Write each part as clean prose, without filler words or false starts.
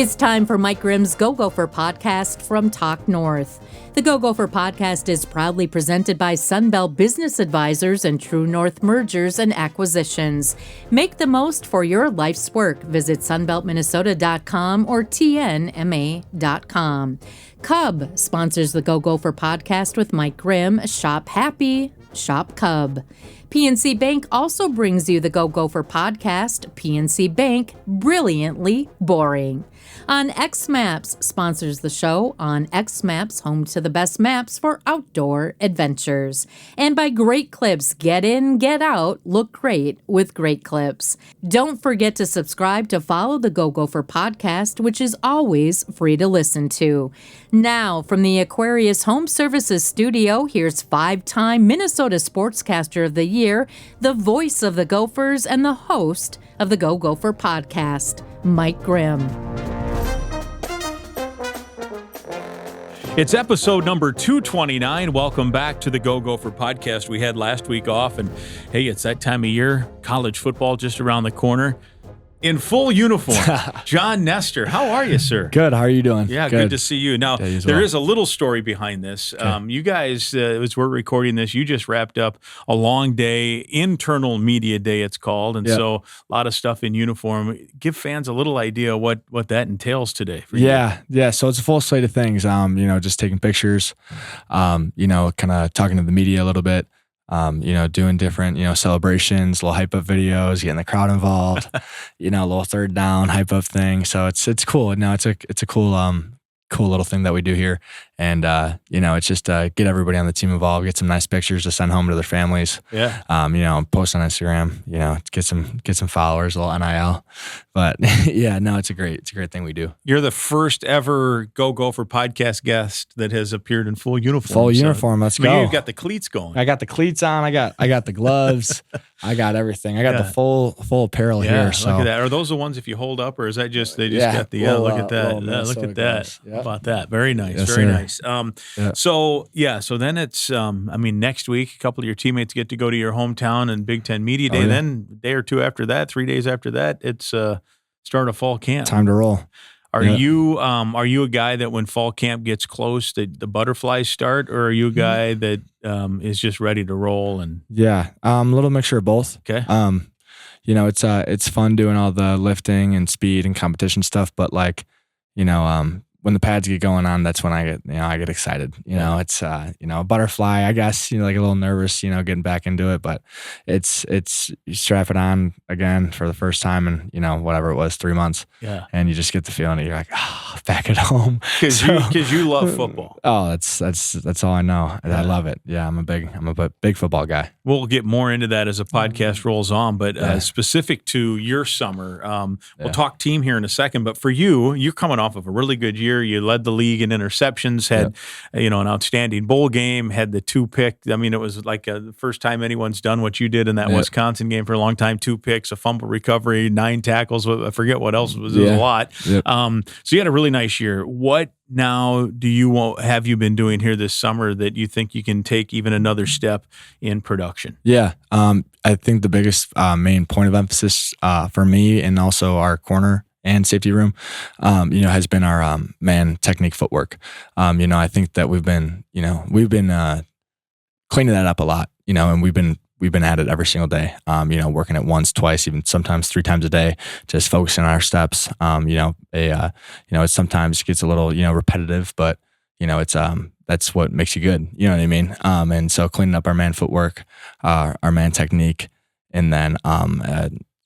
It's time for Mike Grimm's Go Gopher Podcast from Talk North. The Go Gopher Podcast is proudly presented by Sunbelt Business Advisors and True North Mergers and Acquisitions. Make the most for your life's work. Visit sunbeltminnesota.com or tnma.com. Cub sponsors the Go Gopher Podcast with Mike Grimm. Shop happy, shop Cub. PNC Bank also brings you the Go Gopher Podcast. PNC Bank, brilliantly boring. On X Maps sponsors the show. On X Maps, home to the best maps for outdoor adventures. And by Great Clips, get in, get out, look great with Great Clips. Don't forget to subscribe to follow the Go Gopher Podcast, which is always free to listen to. Now, from the Aquarius Home Services studio, here's five-time Minnesota Sportscaster of the Year, the voice of the Gophers, and the host of the Go Gopher Podcast, Mike Grimm. It's episode number 229. Welcome back to the Go Gopher Podcast. We had last week off, and hey, it's that time of year. College football just around the corner. In full uniform, John Nestor. How are you, sir? Good. How are you doing? Yeah, good to see you. Now, there is a little story behind this. Okay. You guys, as we're recording this, you just wrapped up a long day, internal media day it's called, and so a lot of stuff in uniform. Give fans a little idea what that entails today for you. Yeah. So it's a full slate of things, just taking pictures, kind of talking to the media a little bit. Doing different, celebrations, little hype up videos, getting the crowd involved, a little third down hype up thing. So it's cool. No, it's a cool little thing that we do here. And, it's just get everybody on the team involved, get some nice pictures to send home to their families. Yeah. Post on Instagram, get some followers, a little NIL. But it's a great thing we do. You're the first ever Go Gopher Podcast guest that has appeared in full uniform. Full uniform. Let's go. You've got the cleats going. I got the cleats on. I got the gloves. I got everything. I got the full apparel here. So look at that. Are those the ones if you hold up, or is that just they just got the look at that? Look at that. Yep. How about that? Very nice. Yes, very sir. nice. So then it's next week a couple of your teammates get to go to your hometown and Big Ten Media Day. Then a day or two after that, 3 days after that, it's start of fall camp. Time to roll. Are you a guy that when fall camp gets close, the butterflies start, or are you a guy that is just ready to roll? And a little mixture of both. Okay. It's fun doing all the lifting and speed and competition stuff, but when the pads get going on, that's when I get excited. It's a butterfly, I guess, like a little nervous, getting back into it, but it's you strap it on again for the first time in, whatever it was, 3 months. Yeah. And you just get the feeling that you're like, back at home. Because you love football. Oh, that's all I know. I love it. Yeah. I'm a big football guy. We'll get more into that as the podcast rolls on, but specific to your summer, we'll talk team here in a second, but for you're coming off of a really good year. You led the league in interceptions, had an outstanding bowl game, had the 2 pick. I mean, it was like the first time anyone's done what you did in that Wisconsin game for a long time. 2 picks, a fumble recovery, 9 tackles. I forget what else it was. It was a lot. Yep. So you had a really nice year. What now have you been doing here this summer that you think you can take even another step in production? Yeah. I think the biggest main point of emphasis for me and also our corner and safety room, has been our man technique footwork. I think that we've been cleaning that up a lot, and we've been at it every single day, working it once, twice, even sometimes 3 times a day, just focusing on our steps. It sometimes gets a little, repetitive, but, it's, that's what makes you good. You know what I mean? And so cleaning up our man footwork, our man technique, and then,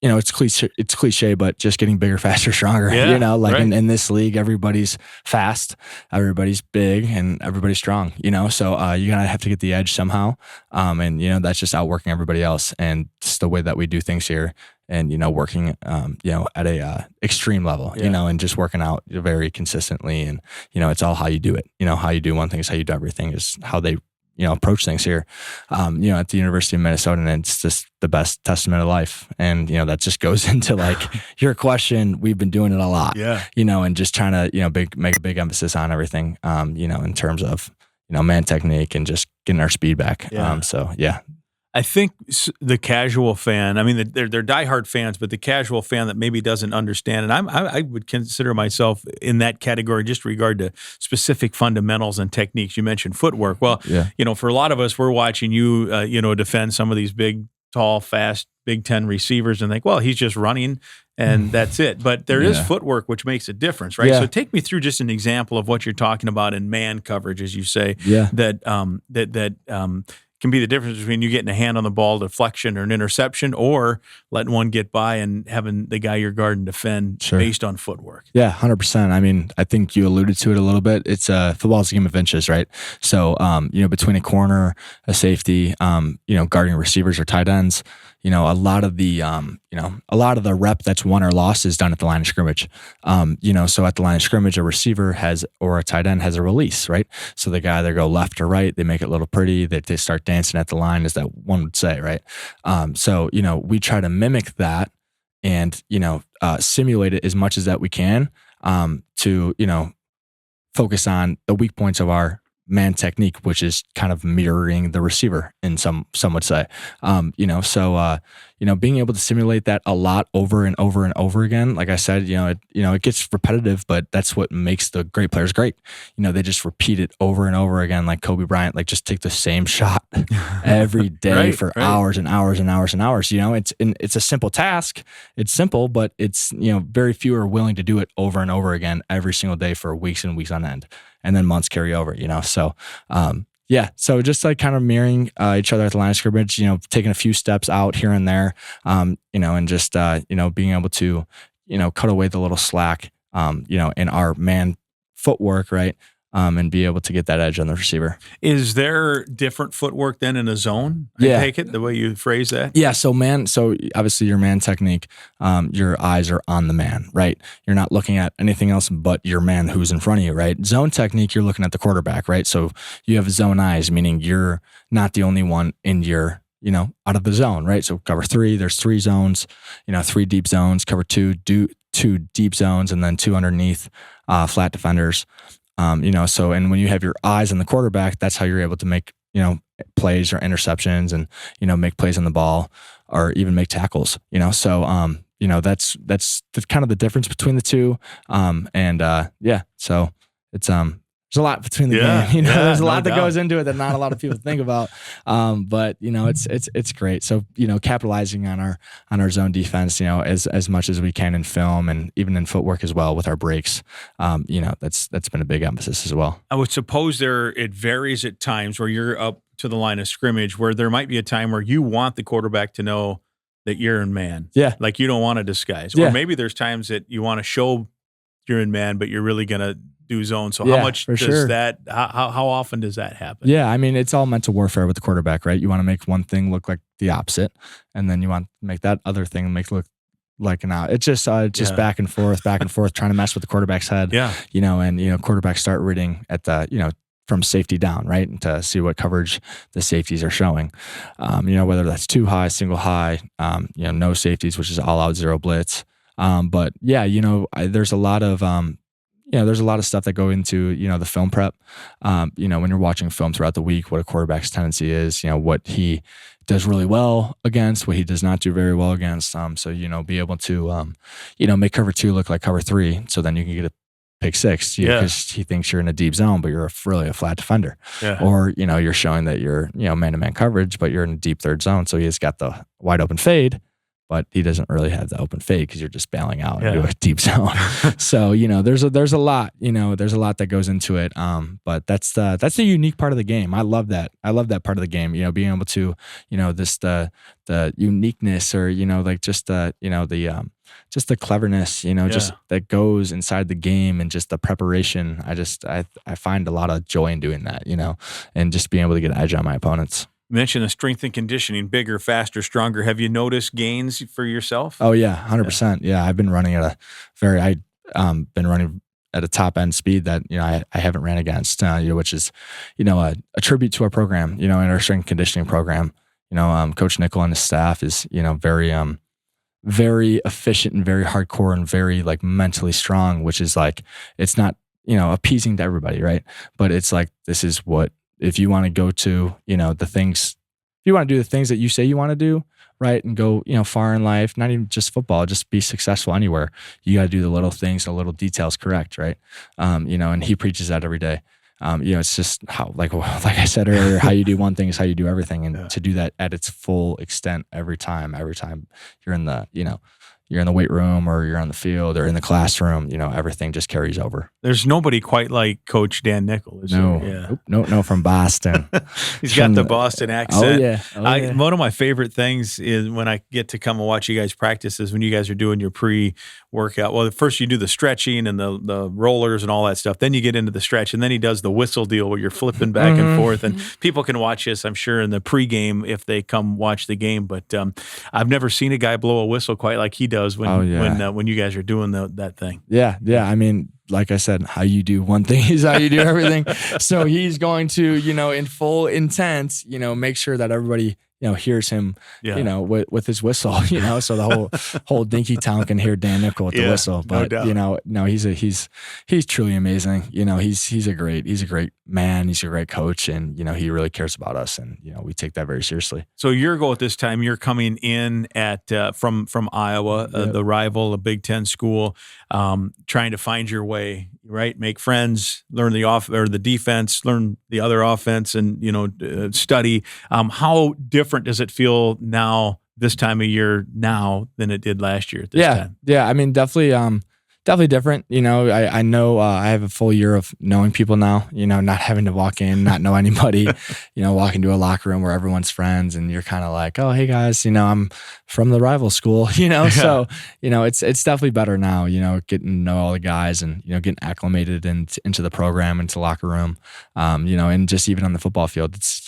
it's cliche, but just getting bigger, faster, stronger. Right. in this league, everybody's fast, everybody's big, and everybody's strong. So you gotta have to get the edge somehow. And that's just outworking everybody else, and it's the way that we do things here. And working at a extreme level. And just working out very consistently. And it's all how you do it. How you do one thing is how you do everything. Is how they approach things here, at the University of Minnesota, and it's just the best testament of life. And, that just goes into your question. We've been doing it a lot, and just trying to, make a big emphasis on everything, in terms of, man technique and just getting our speed back. I think the casual fan, I mean, they're diehard fans, but the casual fan that maybe doesn't understand, and I would consider myself in that category just regard to specific fundamentals and techniques. You mentioned footwork. Well, for a lot of us, we're watching you, defend some of these big, tall, fast Big Ten receivers and think, well, he's just running and that's it. But there is footwork, which makes a difference, right? So take me through just an example of what you're talking about in man coverage, as you say, that can be the difference between you getting a hand on the ball, deflection or an interception, or letting one get by and having the guy you're guarding defend based on footwork. Yeah, 100%. I mean, I think you alluded to it a little bit. It's football's a game of inches, right? So, between a corner, a safety, guarding receivers or tight ends, a lot of the rep that's won or lost is done at the line of scrimmage. So at the line of scrimmage, a receiver or a tight end has a release, right? So they either go left or right. They make it a little pretty. They start dancing at the line, as that one would say, right? We try to mimic that and, simulate it as much as that we can to, focus on the weak points of our man technique, which is kind of mirroring the receiver in some would say, being able to simulate that a lot over and over and over again. Like I said, it gets repetitive, but that's what makes the great players great. They just repeat it over and over again. Like Kobe Bryant, like just take the same shot every day for hours and hours and hours and hours. It's a simple task. It's simple, but it's, very few are willing to do it over and over again every single day for weeks and weeks on end. And then months carry over, So, so just like kind of mirroring each other at the line of scrimmage, taking a few steps out here and there, and just, being able to, cut away the little slack, in our man footwork, right? And be able to get that edge on the receiver. Is there different footwork than in a zone? I take it the way you phrase that? Yeah. So obviously your man technique, your eyes are on the man, right? You're not looking at anything else but your man who's in front of you, right? Zone technique, you're looking at the quarterback, right? So you have zone eyes, meaning you're not the only one in your, out of the zone, right? So cover 3, there's 3 zones, 3 deep zones, cover 2 deep zones, and then 2 underneath, flat defenders. And when you have your eyes on the quarterback, that's how you're able to make, plays or interceptions and, make plays on the ball or even make tackles, that's kind of the difference between the two. So it's, there's a lot between the game, there's a lot that goes into it that not a lot of people think about. But it's great. So, capitalizing on our zone defense, as much as we can in film and even in footwork as well with our breaks, that's been a big emphasis as well. I would suppose it varies at times where you're up to the line of scrimmage where there might be a time where you want the quarterback to know that you're in man. Yeah. Like you don't want to disguise. Yeah. Or maybe there's times that you want to show you're in man, but you're really going to do zone. So how much does that, how often does that happen? Yeah. I mean, it's all mental warfare with the quarterback, right? You want to make one thing look like the opposite, and then you want to make that other thing look like an out. It's just back and forth, trying to mess with the quarterback's head. Yeah. And quarterbacks start reading at the, from safety down, right? And to see what coverage the safeties are showing. Whether that's too high, single high, no safeties, which is all out, zero blitz. There's a lot of, there's a lot of stuff that go into, the film prep. When you're watching film throughout the week, what a quarterback's tendency is, what he does really well against, what he does not do very well against. So, be able to, make cover 2 look like cover 3. So then you can get a pick 6 because he thinks you're in a deep zone, but you're really a flat defender. Yeah. Or, you're showing that you're, man-to-man coverage, but you're in a deep third zone. So he's got the wide open fade, but he doesn't really have the open fade because you're just bailing out into a deep zone. So, there's a lot, there's a lot that goes into it. But that's the unique part of the game. I love that. I love that part of the game, being able to, the uniqueness or, just the cleverness, just that goes inside the game and just the preparation. I find a lot of joy in doing that, and just being able to get an edge on my opponents. You mentioned the strength and conditioning, bigger, faster, stronger. Have you noticed gains for yourself? Oh yeah, 100%. Yeah, I've been running at a top end speed that I haven't ran against, which is a tribute to our program, in our strength and conditioning program. Coach Nickel and his staff is very efficient and very hardcore and very like mentally strong, which is like it's not appeasing to everybody, right? But it's like this is what. If you want to go to, the things you want to do the things that you say you want to do, right, and go, far in life, not even just football, just be successful anywhere, you got to do the little things, the little details correct, right? And he preaches that every day. It's just how, like I said earlier, how you do one thing is how you do everything, and to do that at its full extent every time you're in the, you're in the weight room or you're on the field or in the classroom, everything just carries over. There's nobody quite like Coach Dan Nickel, is no, there? Yeah. No, from Boston. He's got the Boston accent. Oh, yeah. One of my favorite things is when I get to come and watch you guys practice is when you guys are doing your pre-workout. Well, first you do the stretching and the rollers and all that stuff. Then you get into the stretch, and then he does the whistle deal where you're flipping back and forth. And people can watch this, I'm sure, in the pregame if they come watch the game. But I've never seen a guy blow a whistle quite like he does when you guys are doing that thing. Yeah. I mean, like I said, how you do one thing is how you do everything. So he's going to, in full intent, make sure that everybody, hears him, with his whistle, so the whole Dinky town can hear Dan Nickel with the whistle. But, no, he's truly amazing. He's a great man. He's a great coach, and, he really cares about us, and, we take that very seriously. So a year ago at this time, you're coming in at from Iowa, the rival, a Big Ten school, trying to find your way, right? Make friends, learn the defense, learn the other offense, and study. How different does it feel now, this time of year now, than it did last year at this time? Yeah. I mean, definitely different. I know I have a full year of knowing people now, not having to walk in, not know anybody, walk into a locker room where everyone's friends and you're kind of like, oh, hey guys, I'm from the rival school, so, it's definitely better now, getting to know all the guys and, getting acclimated into the program, into the locker room, and just even on the football field, it's,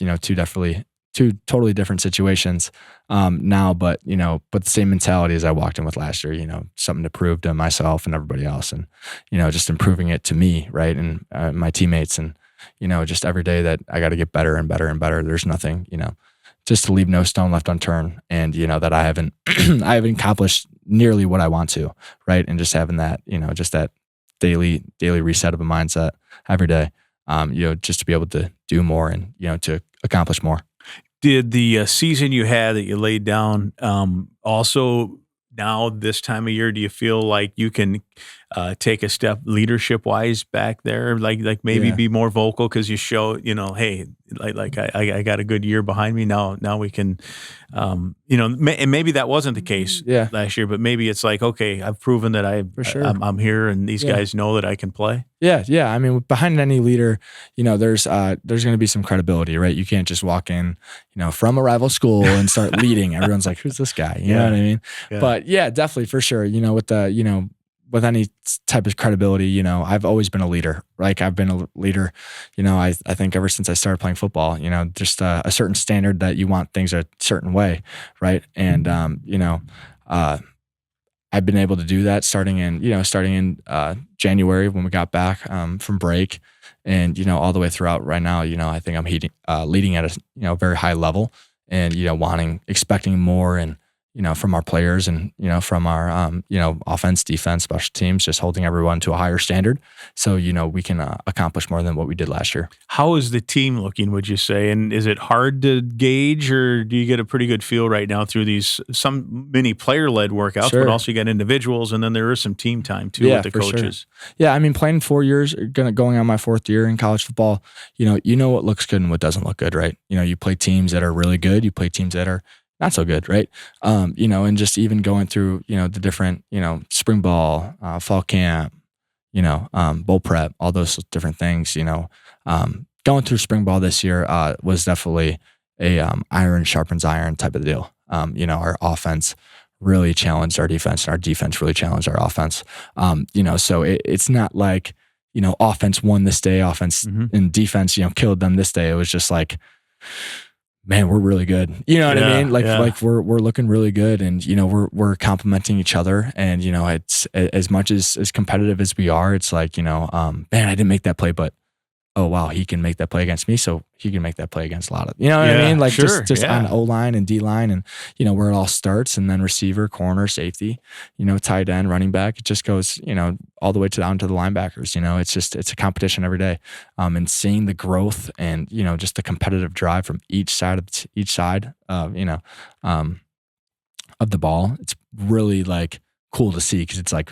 two totally different situations now, but the same mentality as I walked in with last year, something to prove to myself and everybody else, and just improving it to me, right, and my teammates, and just every day that I got to get better and better and better. There's nothing, just to leave no stone left unturned, and that I haven't accomplished nearly what I want to, right, and just having that, just that daily reset of a mindset every day, just to be able to do more and to accomplish more. Did the season you had that you laid down also now this time of year, do you feel like you can take a step leadership-wise back there? Like maybe be more vocal because you show, hey, I got a good year behind me. Now we can, and maybe that wasn't the case last year, but maybe it's like, okay, I've proven that I'm here and these guys know that I can play. Yeah. I mean, behind any leader, there's going to be some credibility, right? You can't just walk in, from a rival school and start leading. Everyone's like, who's this guy? You know what I mean? Yeah. But yeah, definitely for sure. With any type of credibility, I've always been a leader. Like I've been a leader, I think ever since I started playing football, just a certain standard that you want things a certain way. Right. And, I've been able to do that starting in January when we got back from break, and all the way throughout right now. I think I'm leading at a very high level, and expecting more, and from our players, and from our offense, defense, special teams, just holding everyone to a higher standard, so we can accomplish more than what we did last year. How is the team looking, would you say? And is it hard to gauge, or do you get a pretty good feel right now through these many player-led workouts, but also you got individuals, and then there is some team time too with the coaches? Sure. Yeah, I mean, playing 4 years, going on my fourth year in college football, you know what looks good and what doesn't look good, right? You play teams that are really good, you play teams that are not so good, right? And just even going through, the different, spring ball, fall camp, bowl prep, all those different things, going through spring ball this year was definitely a iron sharpens iron type of deal. Our offense really challenged our defense, and our defense really challenged our offense. So it's not like, offense won this day, offense and defense, killed them this day. It was just like, man, we're really good. You know what I mean? Like we're looking really good, and we're complimenting each other, and it's as much as competitive as we are. It's like, man, I didn't make that play, but oh wow, he can make that play against me, so he can make that play against a lot of, you know what I mean? Like just on O-line and D-line and, you know, where it all starts, and then receiver, corner, safety, you know, tight end, running back. It just goes, you know, all the way down to the linebackers. You know, it's a competition every day. And seeing the growth and, you know, just the competitive drive from each side of, you know, of the ball, it's really like cool to see, because it's like,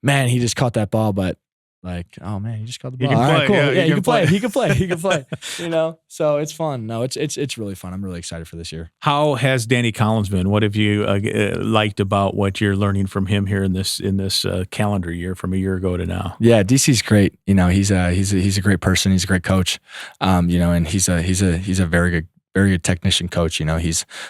man, he just caught that ball, but like, oh man, he just caught the ball. All right, cool. Yeah, he can play. He can play. You know, so it's fun. No, it's really fun. I'm really excited for this year. How has Danny Collins been? What have you liked about what you're learning from him here in this calendar year from a year ago to now? Yeah, DC's great. You know, he's a great person. He's a great coach. You know, and he's a very good technician coach. You know,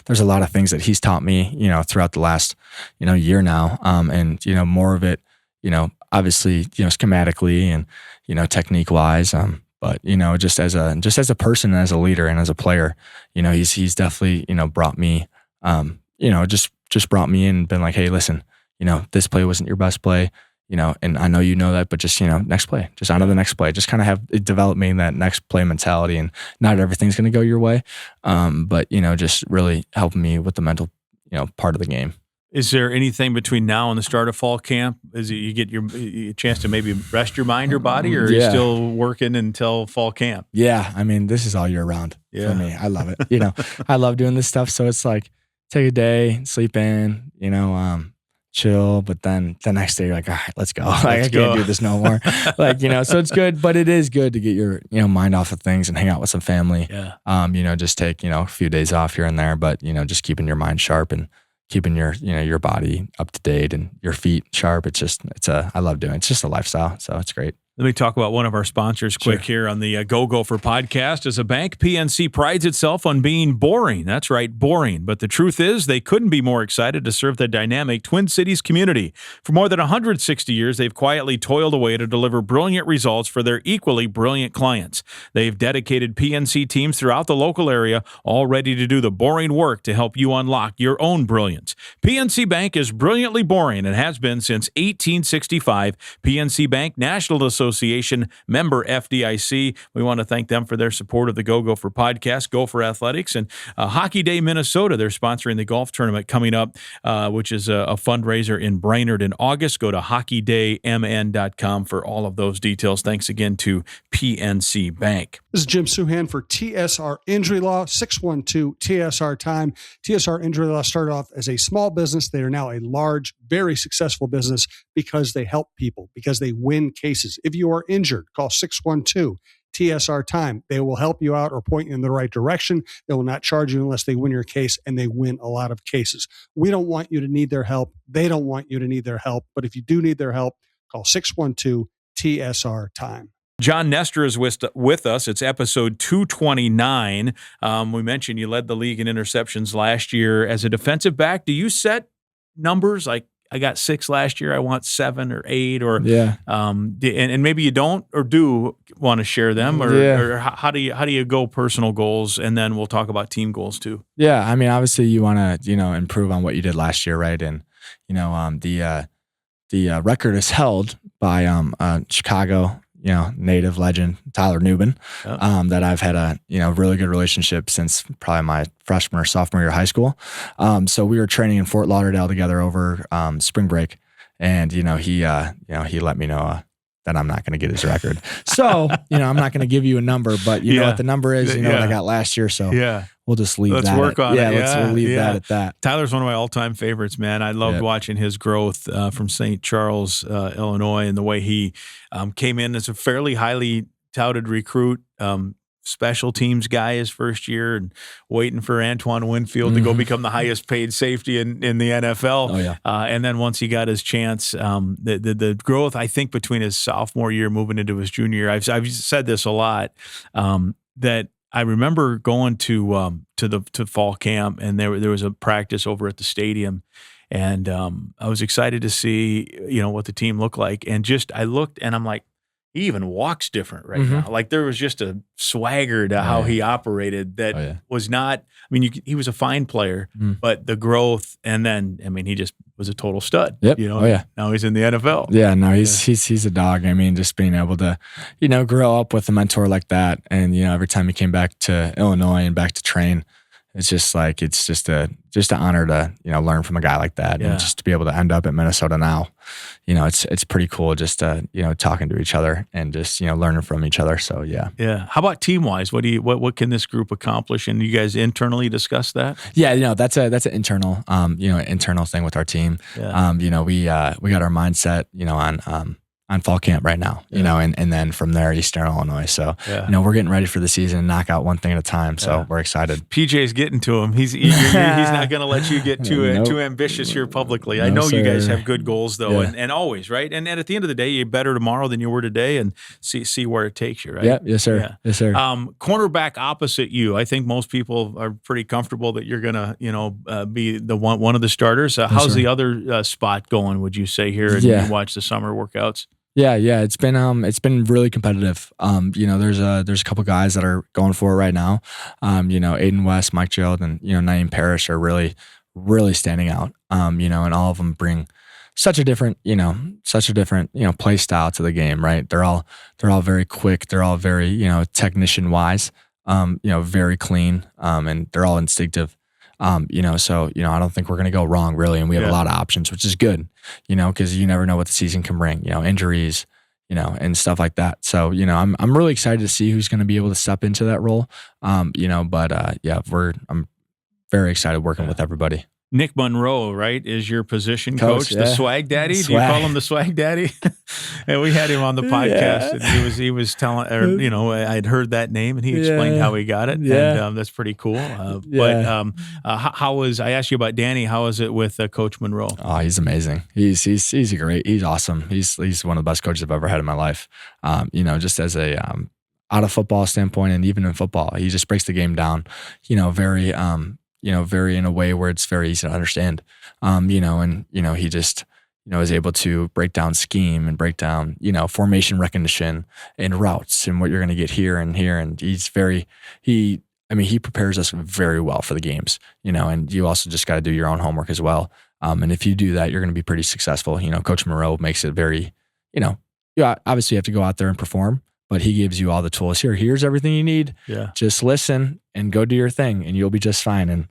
there's a lot of things that he's taught me, you know, throughout the last, you know, year now. And, you know, more of it, you know, obviously, you know, schematically and, you know, technique wise. But, you know, just as a person and as a leader and as a player, you know, he's definitely, you know, brought me, you know, just brought me in and been like, hey, listen, you know, this play wasn't your best play, you know, and I know you know that, but just, you know, next play, just on to the next play, just kind of have it develop me in that next play mentality, and not everything's going to go your way. But, you know, just really helping me with the mental, you know, part of the game. Is there anything between now and the start of fall camp? Is it you get your chance to maybe rest your mind or body, or are you still working until fall camp? Yeah, I mean, this is all year round for me. I love it. You know, I love doing this stuff. So it's like, take a day, sleep in, you know, chill. But then the next day you're like, all right, let's go. Like, I can't do this no more. Like, you know, so it's good, but it is good to get your, you know, mind off of things and hang out with some family. Yeah. You know, just take, you know, a few days off here and there, but, you know, just keeping your mind sharp and keeping your, you know, your body up to date and your feet sharp. I love doing it. It's just a lifestyle. So it's great. Let me talk about one of our sponsors quick here on the Go Gopher podcast. As a bank, PNC prides itself on being boring. That's right, boring. But the truth is, they couldn't be more excited to serve the dynamic Twin Cities community. For more than 160 years, they've quietly toiled away to deliver brilliant results for their equally brilliant clients. They've dedicated PNC teams throughout the local area, all ready to do the boring work to help you unlock your own brilliance. PNC Bank is brilliantly boring and has been since 1865. PNC Bank, National Association, member FDIC. We want to thank them for their support of the Go Gopher podcast, Gopher Athletics, and Hockey Day Minnesota. They're sponsoring the golf tournament coming up, which is a fundraiser in Brainerd in August. Go to hockeydaymn.com for all of those details. Thanks again to PNC Bank. This is Jim Suhan for TSR Injury Law, 612 TSR time. TSR Injury Law started off as a small business. They are now a large, very successful business because they help people, because they win cases. If you are injured, call 612 TSR time. They will help you out or point you in the right direction. They will not charge you unless they win your case, and they win a lot of cases. We don't want you to need their help. They don't want you to need their help. But if you do need their help, call 612 TSR time. John Nestor is with us. It's episode 229. We mentioned you led the league in interceptions last year as a defensive back. Do you set numbers like, I got 6 last year, I want 7 or 8, or and maybe you don't or do want to share them, or how do you go personal goals, and then we'll talk about team goals too. Yeah, I mean, obviously you want to, you know, improve on what you did last year, right? And you know, the record is held by Chicago, you know, native legend Tyler Newbin, that I've had a, you know, really good relationship since probably my freshman or sophomore year of high school. So we were training in Fort Lauderdale together over spring break, and you know, he let me know that I'm not going to get his record. So you know, I'm not going to give you a number, but you know what the number is. You know what I got last year. So we'll just leave let's that. Work on it. We'll leave that at that. Tyler's one of my all-time favorites, man. I loved watching his growth from St. Charles, Illinois, and the way he came in as a fairly highly touted recruit, special teams guy his first year, and waiting for Antoine Winfield to go become the highest paid safety in the NFL. Oh, yeah. And then once he got his chance, the growth, I think, between his sophomore year moving into his junior year, I've said this a lot, that I remember going to fall camp, and there was a practice over at the stadium, and I was excited to see, you know, what the team looked like, and just I looked and I'm like, he even walks different right now. Like there was just a swagger to how he operated that was not, I mean, he was a fine player, but the growth, and then, I mean, he just was a total stud. Yep. You know, now he's in the NFL. Yeah, no, he's a dog. I mean, just being able to, you know, grow up with a mentor like that. And, you know, every time he came back to Illinois and back to train, it's just like, it's just an honor to, you know, learn from a guy like that, and just to be able to end up at Minnesota now, you know, it's pretty cool just you know, talking to each other and just, you know, learning from each other. So yeah. How about team wise? What can this group accomplish? And you guys internally discuss that? Yeah, you know, that's an internal, you know, internal thing with our team. Yeah. You know, we got our mindset, you know, on fall camp right now, you know, and then from there, Eastern Illinois. So, you know, we're getting ready for the season and knock out one thing at a time. So we're excited. PJ's getting to him. He's not going to let you get too ambitious here publicly. I know you guys have good goals though, and always, right? And at the end of the day, you're better tomorrow than you were today, and see where it takes you, right? Yeah, yes sir. Yeah. Yes sir. Cornerback opposite you, I think most people are pretty comfortable that you're going to, you know, be the one of the starters. How's the other spot going, would you say, here and you watch the summer workouts? Yeah, it's been really competitive. You know, there's a couple guys that are going for it right now. You know, Aiden West, Mike Gerald, and, you know, Naeem Parrish are really standing out. You know, and all of them bring such a different, you know, play style to the game, right? They're all very quick. They're all very, you know, technician wise. You know, very clean. And they're all instinctive. You know, so, you know, I don't think we're going to go wrong really. And we have a lot of options, which is good, you know, because you never know what the season can bring, you know, injuries, you know, and stuff like that. So, you know, I'm really excited to see who's going to be able to step into that role. You know, but I'm very excited working with everybody. Nick Monroe, right, is your position coach, the swag daddy. Do you call him the swag daddy? And we had him on the podcast, and he was telling, or, you know, I'd heard that name, and he explained how he got it, and that's pretty cool. But how was, I asked you about Danny, how is it with Coach Monroe? Oh, he's amazing. He's awesome. He's one of the best coaches I've ever had in my life. You know, just as a out of football standpoint, and even in football, he just breaks the game down, you know, very in a way where it's very easy to understand, you know, and, you know, he just, you know, is able to break down scheme and break down, you know, formation recognition and routes and what you're going to get here and here. And he prepares us very well for the games, you know, and you also just got to do your own homework as well. And if you do that, you're going to be pretty successful. You know, Coach Monroe makes it very, you know, obviously you have to go out there and perform, but he gives you all the tools. Here's everything you need. Yeah. Just listen and go do your thing and you'll be just fine. And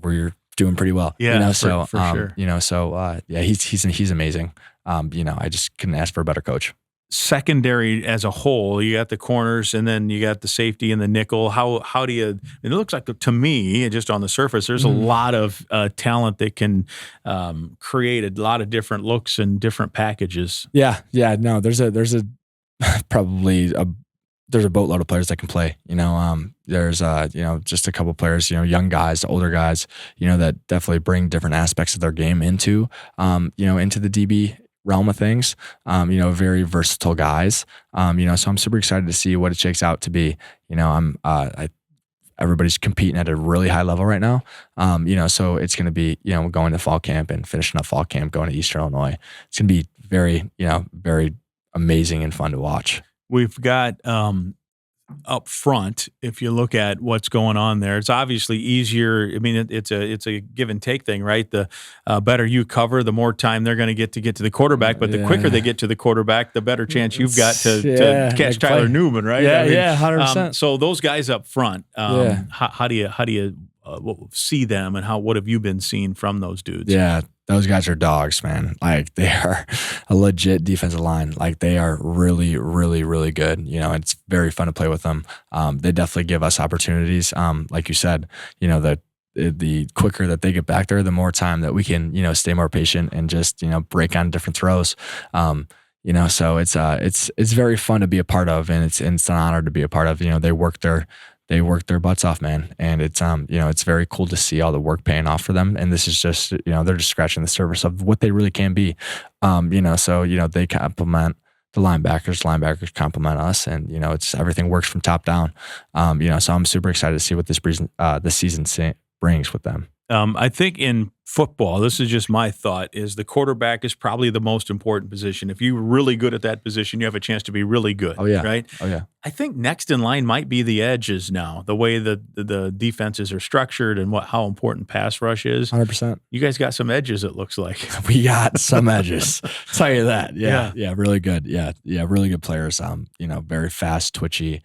we're doing pretty well. Yeah. You know, so, for sure. You know, so, he's amazing. You know, I just couldn't ask for a better coach. Secondary as a whole, you got the corners and then you got the safety and the nickel. How do you, it looks like to me, just on the surface, there's a lot of talent that can create a lot of different looks and different packages. Yeah. No, there's a boatload of players that can play, you know, there's, you know, just a couple players, you know, young guys, older guys, you know, that definitely bring different aspects of their game into, you know, into the DB realm of things, you know, very versatile guys, you know, so I'm super excited to see what it shakes out to be, you know, everybody's competing at a really high level right now. You know, so it's going to be, you know, going to fall camp and finishing up fall camp, going to Eastern Illinois. It's going to be very, you know, very amazing and fun to watch. We've got up front, if you look at what's going on there, it's obviously easier. I mean, it's a give and take thing, right? The better you cover, the more time they're going to get to the quarterback. But the quicker they get to the quarterback, the better chance you've got to catch Tyler Newman, right? Yeah, 100%. So those guys up front, how do you see them, and what have you been seeing from those dudes? Yeah. Those guys are dogs, man. Like, they are a legit defensive line. Like, they are really, really, really good. You know, it's very fun to play with them. They definitely give us opportunities. Like you said, you know, the quicker that they get back there, the more time that we can, you know, stay more patient and just, you know, break on different throws. You know, so it's very fun to be a part of, and it's an honor to be a part of. You know, they work their butts off, man. And it's, you know, it's very cool to see all the work paying off for them. And this is just, you know, they're just scratching the surface of what they really can be. You know, so, you know, they complement the linebackers complement us, and, you know, everything works from top down. You know, so I'm super excited to see what this season brings with them. I think in football, this is just my thought, is the quarterback is probably the most important position. If you're really good at that position, you have a chance to be really good. Oh, yeah. Right? Oh, yeah. I think next in line might be the edges now, the way the defenses are structured and how important pass rush is. 100%. You guys got some edges, it looks like. We got some edges. Tell you that. Yeah. Really good. Yeah. Really good players. Very fast, twitchy,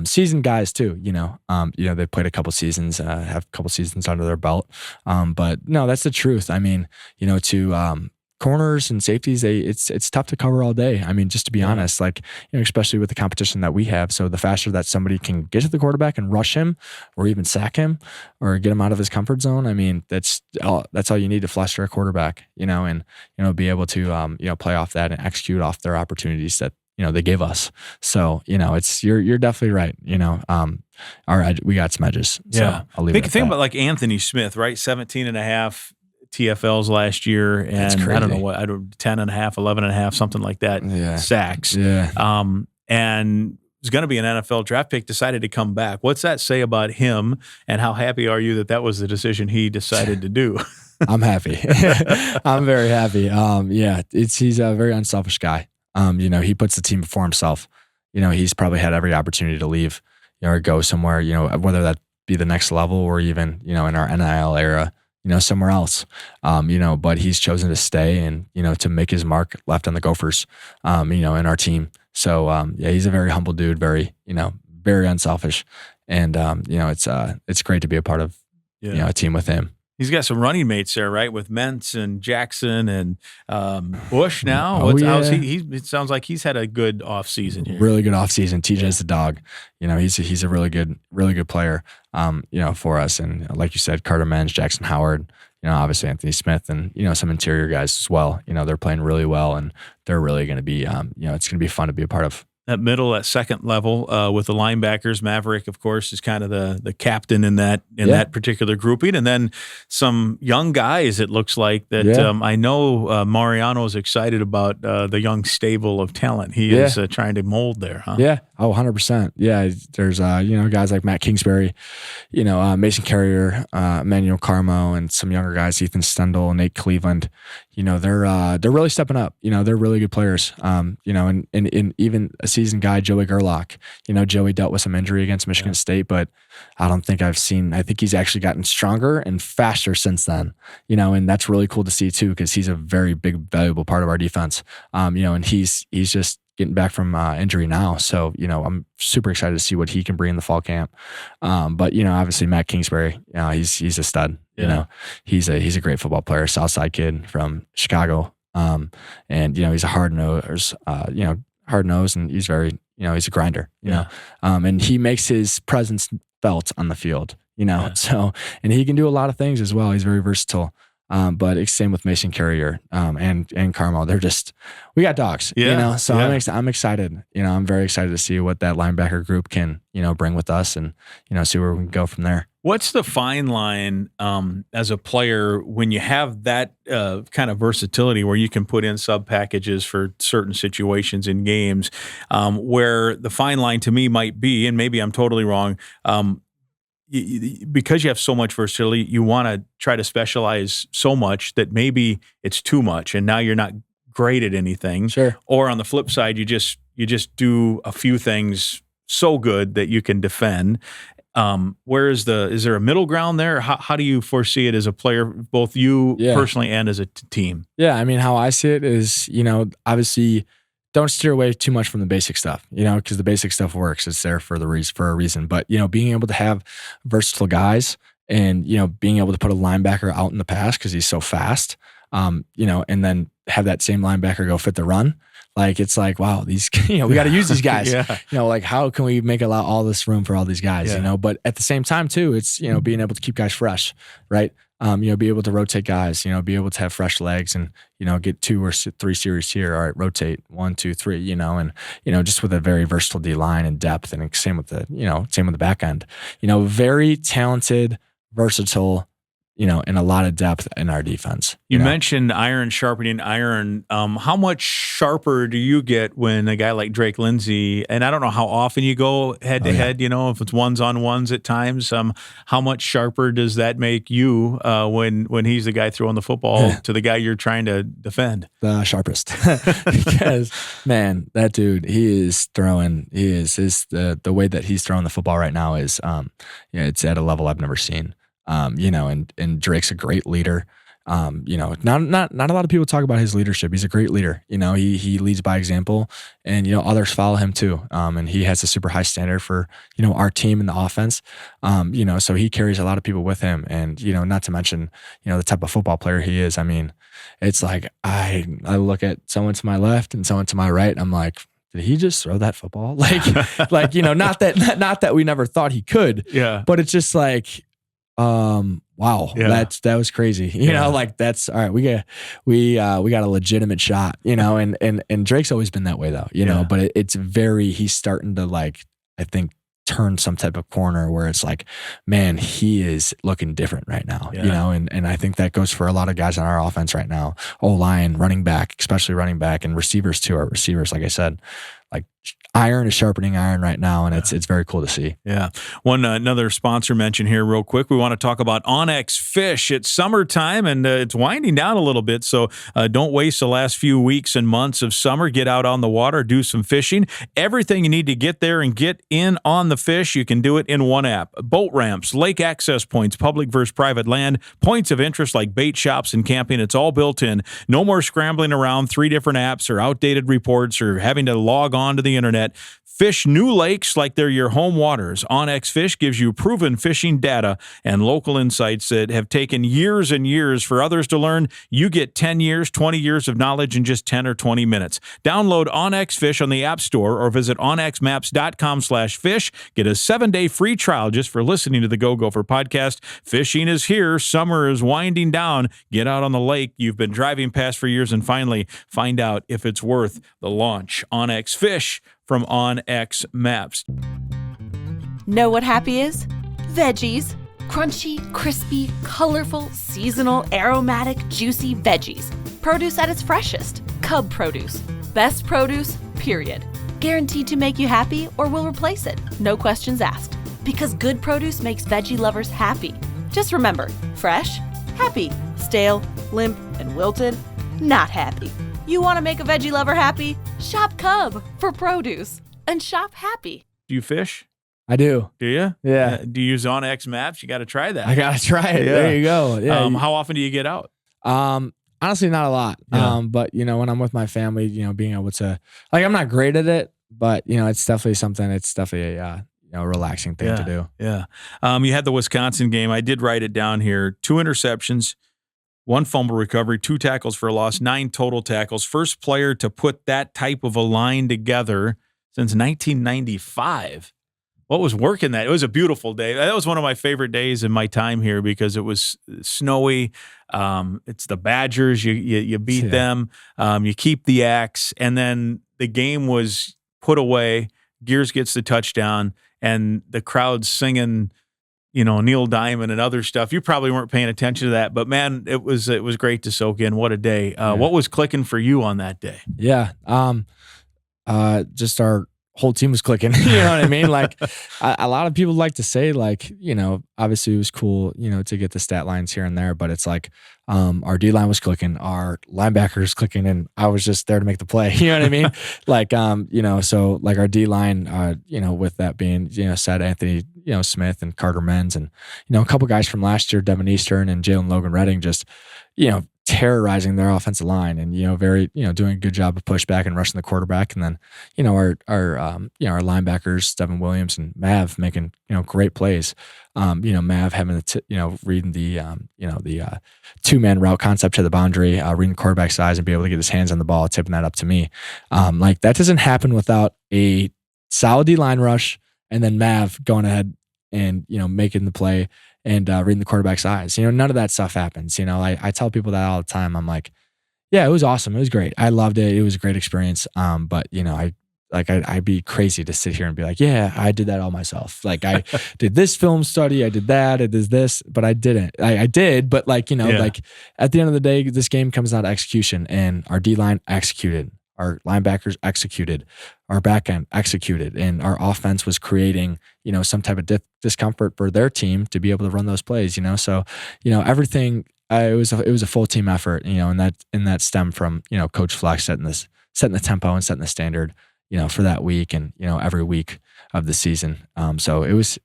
seasoned guys too. They played a couple seasons, have a couple seasons under their belt. But no, that's the truth. I mean, to corners and safeties, it's tough to cover all day. I mean, just to be honest, especially with the competition that we have. So the faster that somebody can get to the quarterback and rush him, or even sack him, or get him out of his comfort zone, I mean, that's all you need to fluster a quarterback. And be able to play off that and execute off their opportunities that they gave us. So it's you're definitely right. We got some edges. Yeah, so I'll leave it at think that. about like Anthony Smith, right? 17 and a half TFLs last year, and I don't know what 10 and a half, 11 and a half, something like that. Yeah. Sacks. Yeah. And was going to be an NFL draft pick, decided to come back. What's that say about him, and how happy are you that was the decision he decided to do? I'm happy. I'm very happy. He's a very unselfish guy. He puts the team before himself. He's probably had every opportunity to leave, or go somewhere, whether that be the next level or even, in our NIL era, somewhere else, but he's chosen to stay and, to make his mark left on the Gophers, in our team. So, he's a very humble dude, very, very unselfish. And, it's great to be a part of, a team with him. He's got some running mates there, right? With Mentz and Jackson and Bush now. How's he? It sounds like he's had a good offseason here. Really good offseason. TJ's the dog. He's a really good player, for us. And like you said, Carter Menz, Jackson Howard, obviously Anthony Smith, and, some interior guys as well. They're playing really well, and they're really going to be, it's going to be fun to be a part of. That middle, that second level with the linebackers. Maverick, of course, is kind of the captain in that particular grouping, and then some young guys. It looks like that. I know Mariano is excited about the young stable of talent he is trying to mold there. Huh? Yeah. Oh, 100%. Yeah. There's guys like Matt Kingsbury, Mason Carrier, Emmanuel Carmo, and some younger guys, Ethan Stendel, Nate Cleveland. They're really stepping up. They're really good players. And even a seasoned guy, Joey Gerlach. Joey dealt with some injury against Michigan State, but I think he's actually gotten stronger and faster since then. And that's really cool to see too, because he's a very big, valuable part of our defense. And he's just getting back from injury now. So, I'm super excited to see what he can bring in the fall camp. But, obviously Matt Kingsbury, he's a stud. He's a great football player, Southside kid from Chicago. And, he's a hard nose, and he's very, he's a grinder, and he makes his presence felt on the field, so, and he can do a lot of things as well. He's very versatile. But it's same with Mason Carrier, and Carmel. We got dogs, so I'm excited. I'm very excited to see what that linebacker group can, bring with us, and, see where we can go from there. What's the fine line as a player when you have that kind of versatility where you can put in sub packages for certain situations in games, where the fine line to me might be, and maybe I'm totally wrong, because you have so much versatility, you want to try to specialize so much that maybe it's too much, and now you're not great at anything. Sure. Or on the flip side, you just do a few things so good that you can defend. Is there a middle ground there? How do you foresee it as a player, both you personally and as a team? Yeah, I mean, how I see it is, obviously, don't steer away too much from the basic stuff, because the basic stuff works. It's there for a reason. But, being able to have versatile guys and, being able to put a linebacker out in the pass because he's so fast, and then have that same linebacker go fit the run. Like, it's like, wow, these, we got to use these guys, how can we make all this room for all these guys, but at the same time too, it's, being able to keep guys fresh, right? Be able to rotate guys, be able to have fresh legs and, get 2 or 3 series here. All right, rotate 1, 2, 3, and, just with a very versatile D line and depth, and same with the back end, very talented, versatile, and a lot of depth in our defense. You mentioned iron sharpening iron. How much sharper do you get when a guy like Drake Lindsay, and I don't know how often you go head to head, if it's ones on ones at times, how much sharper does that make you when he's the guy throwing the football to the guy you're trying to defend? The sharpest. Because, man, that dude, the way that he's throwing the football right now is, it's at a level I've never seen. And Drake's a great leader. Not a lot of people talk about his leadership. He's a great leader. He leads by example, and others follow him too. And he has a super high standard for our team and the offense. So he carries a lot of people with him, and not to mention the type of football player he is. I mean, it's like I look at someone to my left and someone to my right. I'm like, did he just throw that football? Not that we never thought he could. Yeah. But it's just like, wow, that was crazy. That's all right. We got a legitimate shot, and Drake's always been that way though, but he's starting to I think turn some type of corner where it's like, man, he is looking different right now, and I think that goes for a lot of guys on our offense right now. O-line, running back, especially running back, and receivers too. Our receivers, like I said, iron is sharpening iron right now, and it's very cool to see. Yeah. Another sponsor mention here real quick. We want to talk about Onyx Fish. It's summertime, and it's winding down a little bit, so don't waste the last few weeks and months of summer. Get out on the water, do some fishing. Everything you need to get there and get in on the fish, you can do it in one app. Boat ramps, lake access points, public versus private land, points of interest like bait shops and camping. It's all built in. No more scrambling around 3 different apps or outdated reports or having to log on to the internet. Fish new lakes like they're your home waters. Onyx Fish gives you proven fishing data and local insights that have taken years and years for others to learn. You get 10 years, 20 years of knowledge in just 10 or 20 minutes. Download Onyx Fish on the App Store or visit onyxmaps.com/fish. Get a 7-day free trial just for listening to the Go Gopher podcast. Fishing is here. Summer is winding down. Get out on the lake you've been driving past for years and finally find out if it's worth the launch. Onyx Fish from OnX Maps. Know what happy is? Veggies. Crunchy, crispy, colorful, seasonal, aromatic, juicy veggies. Produce at its freshest. Cub produce. Best produce, period. Guaranteed to make you happy or will replace it. No questions asked. Because good produce makes veggie lovers happy. Just remember, fresh, happy. Stale, limp, and wilted, not happy. You want to make a veggie lover happy? Shop Cub for produce and shop happy. Do you fish? I do. Do you? Yeah. Do you use OnX Maps? You got to try that. I got to try it. Yeah. There you go. Yeah. How often do you get out? Honestly, not a lot. Yeah. But when I'm with my family, being able to, I'm not great at it, but it's definitely something. It's definitely a relaxing thing to do. Yeah. You had the Wisconsin game. I did write it down here. 2 interceptions. 1 fumble recovery, 2 tackles for a loss, 9 total tackles. First player to put that type of a line together since 1995. What was working that? It was a beautiful day. That was one of my favorite days in my time here because it was snowy. It's the Badgers. You beat them. You keep the axe. And then the game was put away. Gears gets the touchdown, and the crowd's singing Neil Diamond and other stuff. You probably weren't paying attention to that, but man, it was great to soak in. What a day. What was clicking for you on that day? Yeah. Just our whole team was clicking. You know what I mean? A lot of people like to say obviously it was cool, to get the stat lines here and there, but it's our D-line was clicking, our linebackers clicking, and I was just there to make the play. You know what I mean? So our D-line, with that being, said Anthony, Smith and Carter Menz and, a couple guys from last year, Devin Eastern and Jalen Logan Redding, just, terrorizing their offensive line and, very, doing a good job of pushback and rushing the quarterback. And then, our linebackers, Devin Williams and Mav making, great plays. Mav having reading the 2-man route concept to the boundary, reading quarterback size and be able to get his hands on the ball, tipping that up to me. That doesn't happen without a solid D-line rush and then Mav going ahead and, making the play and reading the quarterback's eyes. None of that stuff happens. I tell people that all the time. I'm like, yeah, it was awesome. It was great. I loved it. It was a great experience. But, like I'd be crazy to sit here and be like, yeah, I did that all myself. Like I did this film study, I did that, I did this, but I didn't. I did, but like, like at the end of the day, this game comes down to execution, and our D-line executed, our linebackers executed, our back end executed, and our offense was creating, some type of discomfort for their team to be able to run those plays, So, everything, it was a full team effort, and that stemmed from, Coach Fleck setting the tempo and setting the standard, for that week and, every week of the season. So it was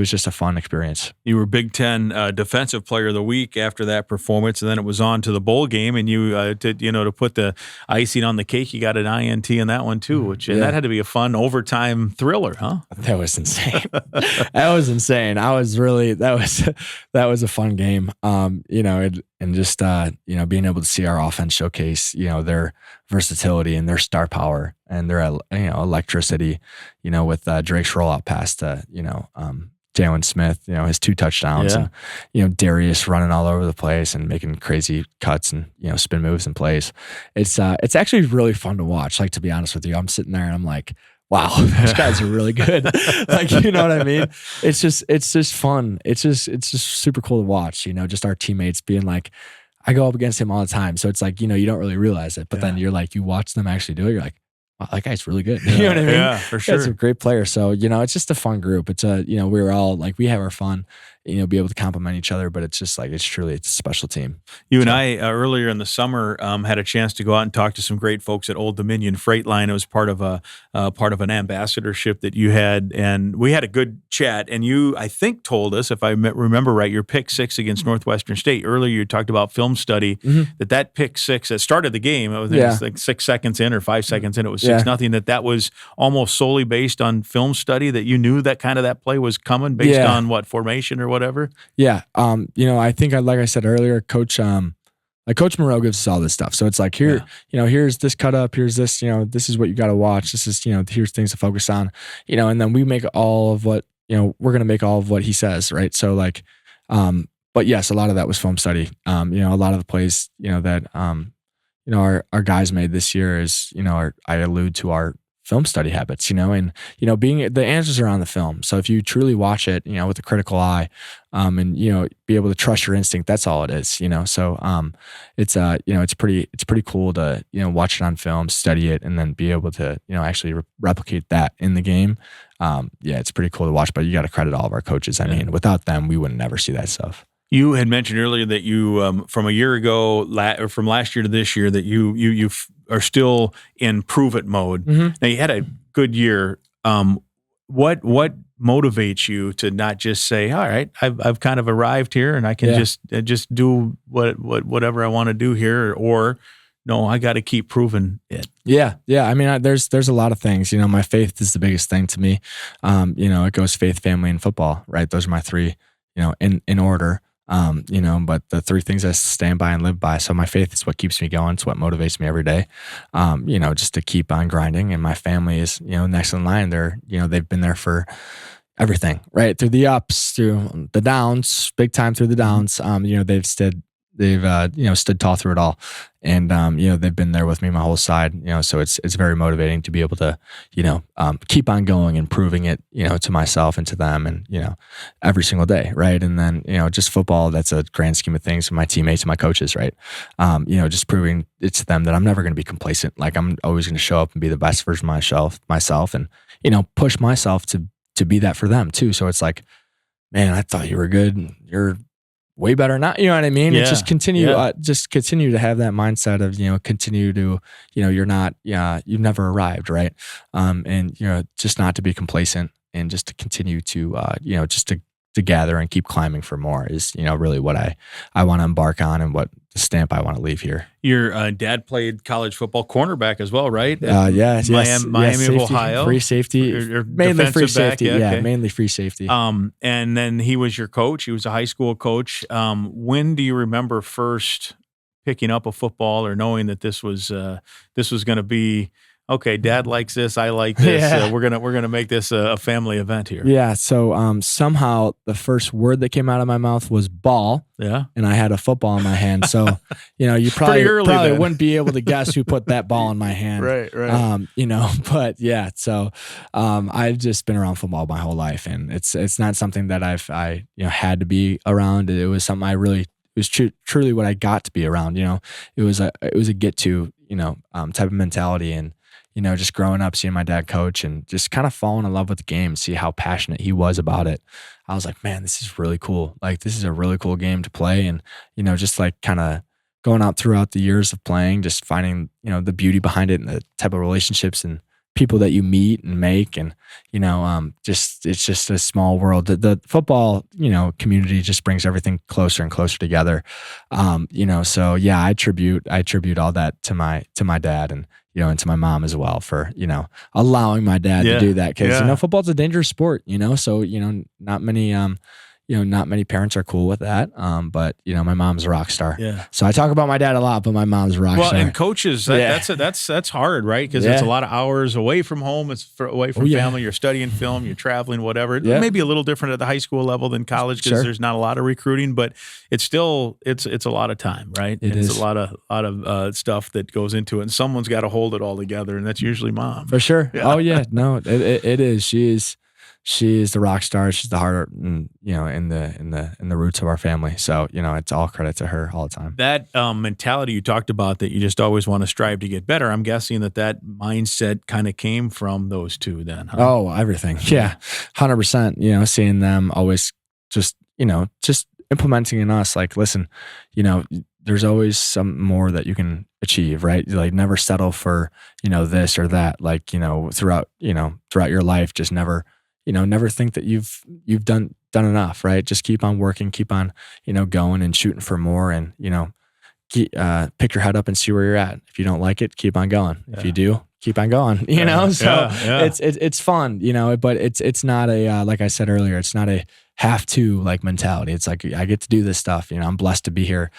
just a fun experience. You were Big Ten Defensive Player of the Week after that performance, and then it was on to the bowl game, and you to put the icing on the cake, you got an INT in that one too, and that had to be a fun overtime thriller, huh? That was insane. That was insane. That was a fun game. And just being able to see our offense showcase, their versatility and their star power and their electricity, with Drake's rollout pass to Jalen Smith, his 2 touchdowns, and Darius running all over the place and making crazy cuts and spin moves and plays. It's actually really fun to watch. Like, to be honest with you, I'm sitting there and I'm like, wow, those guys are really good. Like, you know what I mean? It's just fun. It's just super cool to watch, just our teammates being like, I go up against him all the time. So it's like, you don't really realize it, but then you're like, you watch them actually do it. You're like, wow, that guy's really good. You know what I mean? Yeah, for sure. That's a great player. So, it's just a fun group. It's we're all like, we have our fun, be able to compliment each other, but it's just like, it's a special team. You and I, earlier in the summer, had a chance to go out and talk to some great folks at Old Dominion Freight Line. It was part of an ambassadorship that you had, and we had a good chat. And you, I think, told us, if I remember right, your pick 6 against Northwestern State. Earlier, you talked about film study, that pick 6 that started the game. It was like 6 seconds in or 5 seconds in. It was 6-0. That was almost solely based on film study, that you knew that that play was coming based on what, formation or whatever? Yeah. I think, like I said earlier, Coach Moreau gives us all this stuff. So it's like, here's this cut up, here's this, this is what you got to watch. This is, here's things to focus on, and then we make all of what, we're going to make all of what he says. Right. So like, but yes, a lot of that was film study. A lot of the plays, that, our guys made this year is, I allude to our film study habits, and, being, the answers are on the film. So if you truly watch it, with a critical eye, and, be able to trust your instinct, that's all it is, so, it's pretty cool to, watch it on film, study it, and then be able to, actually replicate that in the game. It's pretty cool to watch, but you got to credit all of our coaches. I mean, without them, we would never see that stuff. You had mentioned earlier that you, from a year ago, or from last year to this year, that you are still in prove it mode. Now, you had a good year. What motivates you to not just say, all right, I've kind of arrived here and I can just do whatever I want to do here, or no, I got to keep proving it. Yeah. I mean, there's a lot of things. My faith is the biggest thing to me. It goes faith, family, and football. Right, those are my 3. In order. But the 3 things I stand by and live by. So my faith is what keeps me going. It's what motivates me every day. Just to keep on grinding. And my family is, next in line. They're, they've been there for everything, right? Through the ups, through the downs, big time through the downs. They've stood tall through it all. And, they've been there with me my whole side, so it's very motivating to be able to, keep on going and proving it, to myself and to them and, every single day. Right. And then, just football, that's a grand scheme of things, my teammates and my coaches, right. Just proving it to them that I'm never going to be complacent. Like, I'm always going to show up and be the best version of myself and, push myself to be that for them too. So it's like, man, I thought you were good. You're way better not, you know what I mean? Yeah. And just continue to have that mindset of, continue to, you're not, you've never arrived. Right. And, just not to be complacent and just to continue to, just to gather and keep climbing for more is, really what I want to embark on and what the stamp I want to leave here. Your dad played college football cornerback as well, right? Miami of Ohio. Free safety. Or mainly free safety. Back, okay. Mainly free safety. And then he was your coach. He was a high school coach. When do you remember first picking up a football or knowing that this was going to be okay, Dad likes this, I like this. Yeah. We're gonna make this a family event here. Yeah. So somehow the first word that came out of my mouth was ball. Yeah. And I had a football in my hand. So, you probably then. wouldn't be able to guess who put that ball in my hand. Right. But yeah, so I've just been around football my whole life, and it's not something that I had to be around. It was something it was truly what I got to be around. It was a get to, type of mentality, and just growing up, seeing my dad coach and just kind of falling in love with the game, see how passionate he was about it. I was like, man, this is really cool. Like, this is a really cool game to play. And, just like kind of going out throughout the years of playing, just finding, the beauty behind it and the type of relationships and people that you meet and make. And, it's just a small world. The football, community just brings everything closer and closer together. So yeah, I attribute all that to my dad and, and to my mom as well for, allowing my dad to do that. Cause football's a dangerous sport, so, not many parents are cool with that. But my mom's a rock star. Yeah. So I talk about my dad a lot, but my mom's a rock star. Well, and coaches, that's hard, right? Because it's a lot of hours away from home. It's away from family. You're studying film, you're traveling, whatever. It may be a little different at the high school level than college because there's not a lot of recruiting, but it's still, it's a lot of time, right? It's a lot of stuff that goes into it, and someone's got to hold it all together, and that's usually mom. For sure. Yeah. Oh yeah. No, it is. She is the rock star. She's the heart, in the roots of our family. So, it's all credit to her all the time. That mentality you talked about, that you just always want to strive to get better, I'm guessing that mindset kind of came from those two then, huh? Oh, everything. Yeah. 100%, seeing them always just implementing in us, like, listen, there's always some more that you can achieve, right? Like, never settle for, this or that, like, throughout your life, just never think that you've done enough, right? Just keep on working, keep on, going and shooting for more, and, pick your head up and see where you're at. If you don't like it, keep on going. Yeah. If you do, keep on going, it's fun, but it's not a, like I said earlier, it's not a have to like mentality. It's like, I get to do this stuff. I'm blessed to be here,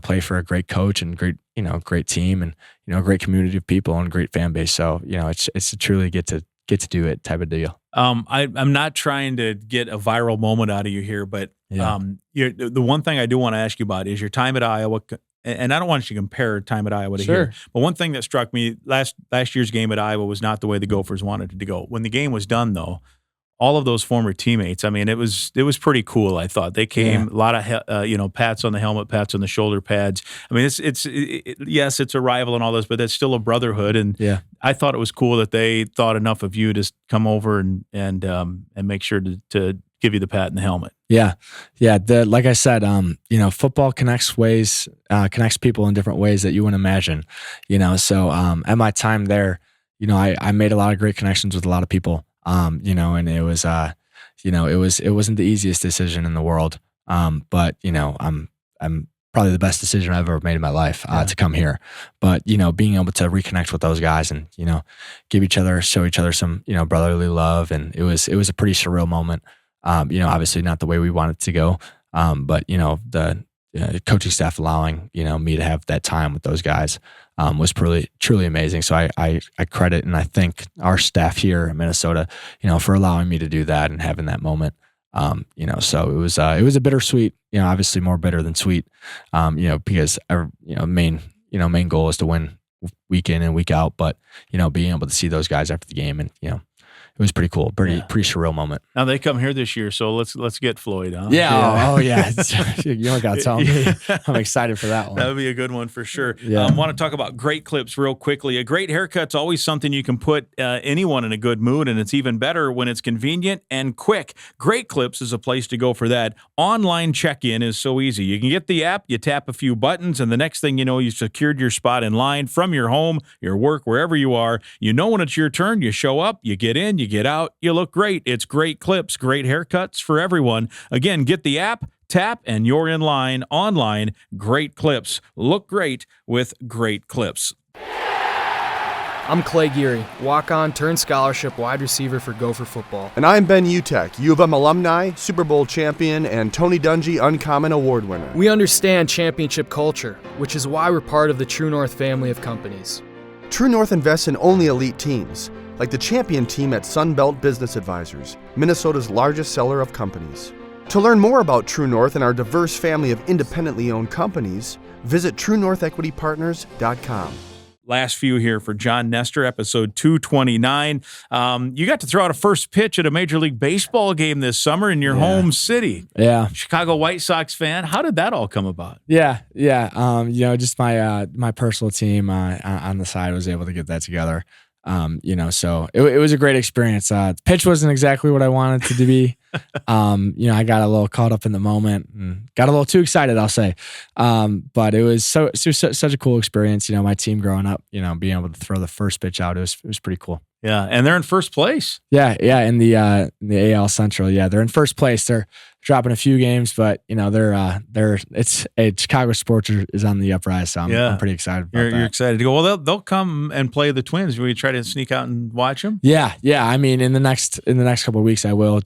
play for a great coach and great team, and, a great community of people and great fan base. So, it's a truly get to do it type of deal. I'm not trying to get a viral moment out of you here, but the one thing I do want to ask you about is your time at Iowa. And I don't want you to compare time at Iowa to here. But one thing that struck me, last year's game at Iowa was not the way the Gophers wanted it to go. When the game was done, though, all of those former teammates, I mean, it was pretty cool. I thought they came, a lot of pats on the helmet, pats on the shoulder pads. I mean, yes, it's a rival and all this, but it's still a brotherhood. And I thought it was cool that they thought enough of you to come over and make sure to give you the pat and the helmet. Yeah. Like I said, football connects people in different ways that you wouldn't imagine. So at my time there, I made a lot of great connections with a lot of people. And it was, it wasn't the easiest decision in the world. But I'm probably the best decision I've ever made in my life, to come here. But, being able to reconnect with those guys and, show each other some, brotherly love. And it was a pretty surreal moment. Obviously not the way we wanted it to go. But, the coaching staff allowing, me to have that time with those guys, was truly amazing. So I credit and I thank our staff here in Minnesota, for allowing me to do that and having that moment. So it was a bittersweet, obviously more bitter than sweet, because our, main goal is to win week in and week out, but, being able to see those guys after the game and, it was pretty cool. Pretty surreal moment. Now they come here this year, so let's get Floyd, huh? Yeah. Oh yeah. You don't got to tell me. I'm excited for that one. That would be a good one for sure. Yeah. Want to talk about great clips real quickly. A great haircut's always something you can put anyone in a good mood, and it's even better when it's convenient and quick. Great Clips is a place to go for that. Online check-in is so easy. You can get the app, you tap a few buttons, and the next thing you know, you secured your spot in line from your home, your work, wherever you are. When it's your turn, you show up, you get in, you get out, you look great. It's Great Clips, great haircuts for everyone. Again, get the app, tap, and you're in line online. Great Clips. Look great with Great Clips. I'm Clay Geary, walk-on turned scholarship wide receiver for Gopher football. And I'm Ben Utek, U of M alumni, Super Bowl champion, and Tony Dungy Uncommon Award winner. We understand championship culture, which is why we're part of the True North family of companies. True North invests in only elite teams, like the champion team at Sunbelt Business Advisors, Minnesota's largest seller of companies. To learn more about True North and our diverse family of independently owned companies, visit TrueNorthEquityPartners.com. Last few here for John Nestor, episode 229. You got to throw out a first pitch at a Major League Baseball game this summer in your home city. Yeah. Chicago White Sox fan. How did that all come about? Yeah. Just my personal team on the side was able to get that together. So it was a great experience. The pitch wasn't exactly what I wanted it to be. I got a little caught up in the moment and got a little too excited, I'll say. But it was such a cool experience. My team growing up, being able to throw the first pitch out, it was pretty cool. Yeah, and they're in first place. Yeah, in the AL Central. Yeah, they're in first place. They're dropping a few games, but Chicago sports is on the uprise, so I'm pretty excited about that. You're excited to go. Well, they'll come and play the Twins. Will you try to sneak out and watch them? Yeah. I mean, in the next couple of weeks, I will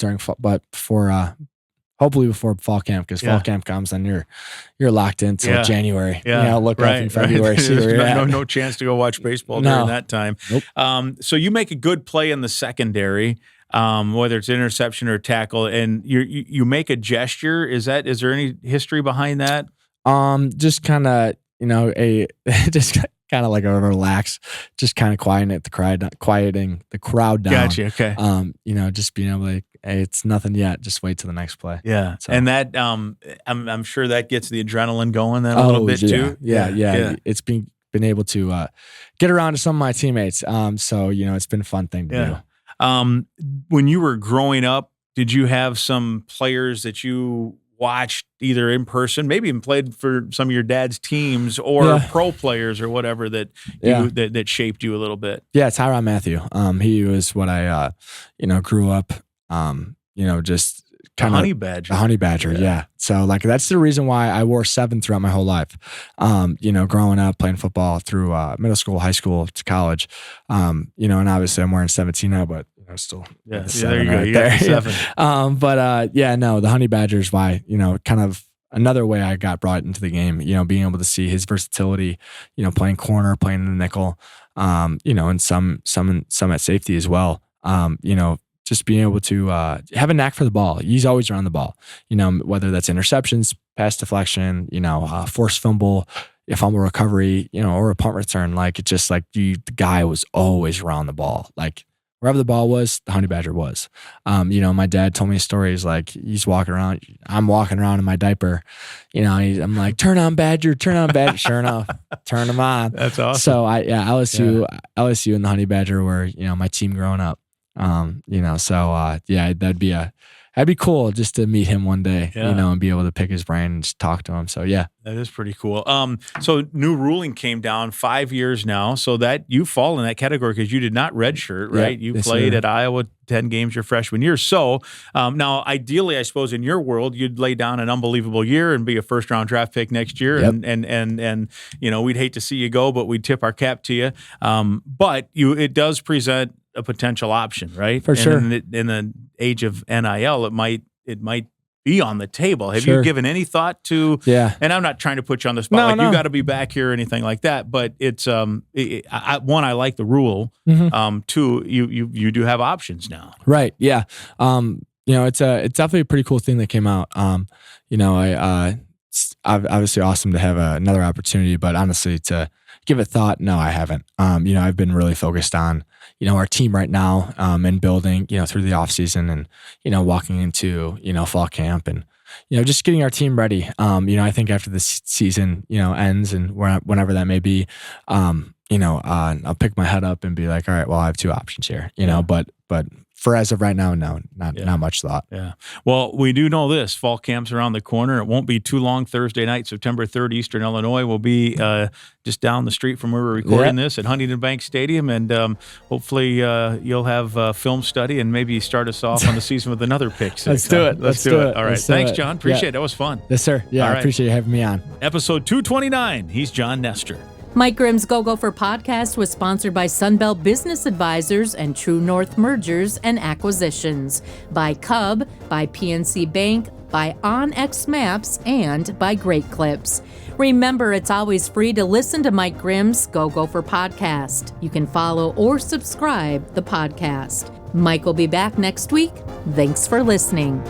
hopefully before fall camp, because fall camp comes and you're locked into January. Yeah, look up in February. Right. See where you're at. No chance to go watch baseball during that time. Nope. So you make a good play in the secondary, whether it's interception or tackle, and you make a gesture. Is there any history behind that? Just kind of just kind of like a relax, just kind of quieting the crowd down. Gotcha. Okay. Just being able to, hey, it's nothing yet. Just wait till the next play. Yeah. So. And that, I'm sure that gets the adrenaline going then a little bit too. Yeah. It's been able to get around to some of my teammates. So it's been a fun thing to do. When you were growing up, did you have some players that you watched either in person, maybe even played for some of your dad's teams, or pro players or whatever that that shaped you a little bit? Yeah, Tyrann Mathieu. He was what I grew up just kind of honey badger. The honey badger, yeah. So that's the reason why I wore 7 throughout my whole life. Growing up, playing football through middle school, high school to college. And obviously I'm wearing 17 now, but still. Yeah, there you go. You got the 7. The honey badger is why, kind of another way I got brought into the game, being able to see his versatility, playing corner, playing in the nickel, and some at safety as well. Just being able to have a knack for the ball. He's always around the ball, whether that's interceptions, pass deflection, forced fumble, a fumble recovery, or a punt return. The guy was always around the ball. Wherever the ball was, the honey badger was. My dad told me stories he's walking around, I'm walking around in my diaper, I'm like, turn on badger. Sure enough, turn him on. That's awesome. So LSU and the honey badger were, my team growing up. That'd be cool just to meet him one day, and be able to pick his brain and just talk to him. So yeah. That is pretty cool. So new ruling came down 5 years now, so that you fall in that category because you did not redshirt, right? You played at Iowa 10 games your freshman year. So now ideally, I suppose in your world, you'd lay down an unbelievable year and be a first round draft pick next year. Yep. And we'd hate to see you go, but we'd tip our cap to you. But it does present a potential option, right? For sure. In the age of NIL, it might be on the table. Have you given any thought to? Yeah. And I'm not trying to put you on the spot. You got to be back here or anything like that. But it's one, I like the rule. Mm-hmm. Two, you do have options now. Right. Yeah. It's definitely a pretty cool thing that came out. It's obviously awesome to have another opportunity, but honestly, to give it thought, no, I haven't. I've been really focused on, our team right now, and building, through the off season and, walking into, fall camp and, just getting our team ready. I think after this season, ends and whenever that may be, I'll pick my head up and be like, all right, well, I have 2 options here, but for as of right now, no, not much thought. Yeah. Well, we do know this. Fall camp's around the corner. It won't be too long. Thursday night, September 3rd, Eastern Illinois will be just down the street from where we're recording this at Huntington Bank Stadium. And hopefully you'll have film study and maybe start us off on the season with another pick. Let's do it. Let's do it. All right. Thanks, John. Appreciate it. That was fun. Yes, sir. Yeah, All right. I appreciate you having me on. Episode 229. He's John Nestor. Mike Grimm's Go Gopher Podcast was sponsored by Sunbelt Business Advisors and True North Mergers and Acquisitions, by Cub, by PNC Bank, by OnX Maps and by Great Clips. Remember, it's always free to listen to Mike Grimm's Go Gopher Podcast. You can follow or subscribe the podcast. Mike will be back next week. Thanks for listening.